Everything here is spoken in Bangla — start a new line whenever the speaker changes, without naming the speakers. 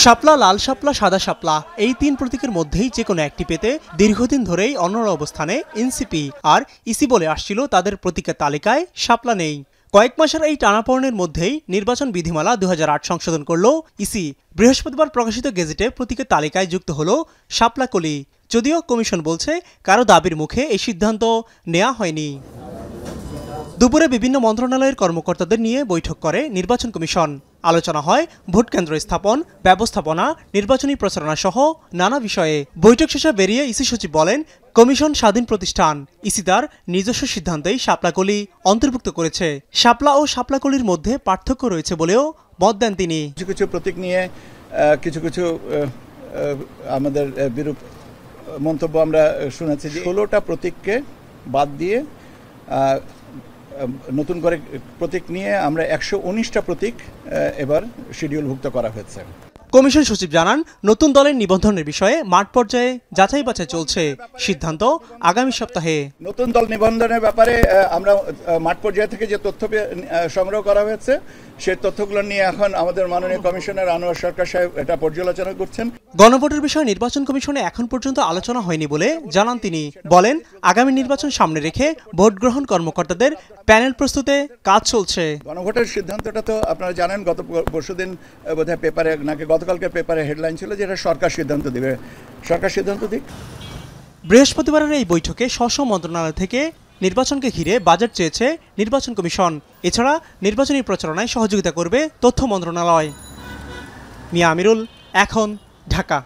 শাপলা, লাল শাপলা, সাদা শাপলা এই তিন প্রতীকের মধ্যেই যে কোনো একটি পেতে দীর্ঘদিন ধরেই অনড় অবস্থানে এনসিপি আর ইসি বলে আসছিল তাদের প্রতীকের তালিকায় শাপলা নেই। কয়েক মাসের এই টানাপোড়েনের মধ্যেই নির্বাচন বিধিমালা 2008 সংশোধন করল ইসি। বৃহস্পতিবার প্রকাশিত গেজেটে প্রতীকের তালিকায় যুক্ত হল শাপলাকলি। যদিও কমিশন বলছে কারো দাবির মুখে এই সিদ্ধান্ত নেওয়া হয়নি। দুপুরে বিভিন্ন মন্ত্রণালয়ের কর্মকর্তাদের নিয়ে বৈঠক করে নির্বাচন কমিশন। আলোচনা হয় ভোট কেন্দ্র স্থাপন, ব্যবস্থাপনা, নির্বাচনী প্রচারণা সহ নানা বিষয়ে। বৈঠক শেষে বেরিয়ে ইসি সচিব বলেন, কমিশন স্বাধীন প্রতিষ্ঠান, ইসি তার নিজস্ব সিদ্ধান্তেই শাপলাকলি অন্তর্ভুক্ত করেছে। শাপলা ও শাপলাকলির মধ্যে পার্থক্য রয়েছে বলেও মত দেন তিনি।
কিছু কিছু প্রতীক নিয়ে কিছু কিছু আমাদের বিরূপ মন্তব্য আমরা শুনেছি যে 16টা প্রতীককে বাদ দিয়ে নতুন করে প্রতীক নিয়ে আমরা 119টা প্রতীক এবার শিডিউলভুক্ত করা হয়েছে।
কমিশন সচিব জানান, নতুন দলের নিবন্ধনের বিষয়ে মাঠ পর্যায়ে যাচাই বাছাই চলছে, সিদ্ধান্ত আগামী সপ্তাহে।
নতুন দল নিবন্ধনের ব্যাপারে আমরা মাঠ পর্যায়ে থেকে যে তথ্য সংগ্রহ করা হয়েছে সেই তথ্যগুলো নিয়ে এখন আমাদের মাননীয় কমিশনার আনোয়ার সরকার সাহেব এটা পর্যালোচনা করছেন।
গণভোটের বিষয়ে নির্বাচন কমিশনে এখন পর্যন্ত আলোচনা হয়নি বলে জানান তিনি। বলেন, আগামী নির্বাচন সামনে রেখে ভোট গ্রহণ কর্মকর্তাদের প্যানেল প্রস্তুতে কাজ চলছে।
গণভোটের সিদ্ধান্তটা তো আপনারা জানেন, গত পরশুদিন বোধহয় পেপারে নাকি গতকালকে পেপারে হেডলাইন ছিল যে এটা সরকার সিদ্ধান্ত দিবে। সরকার সিদ্ধান্ত দিক।
বৃহস্পতিবারের এই বৈঠকে স্ব মন্ত্রণালয় থেকে নির্বাচনকে ঘিরে বাজেট চেয়েছে নির্বাচন কমিশন। এছাড়া নির্বাচনী প্রচারণায় সহযোগিতা করবে তথ্য মন্ত্রণালয়। মিয়া আমিরুল, এখন, ঢাকা।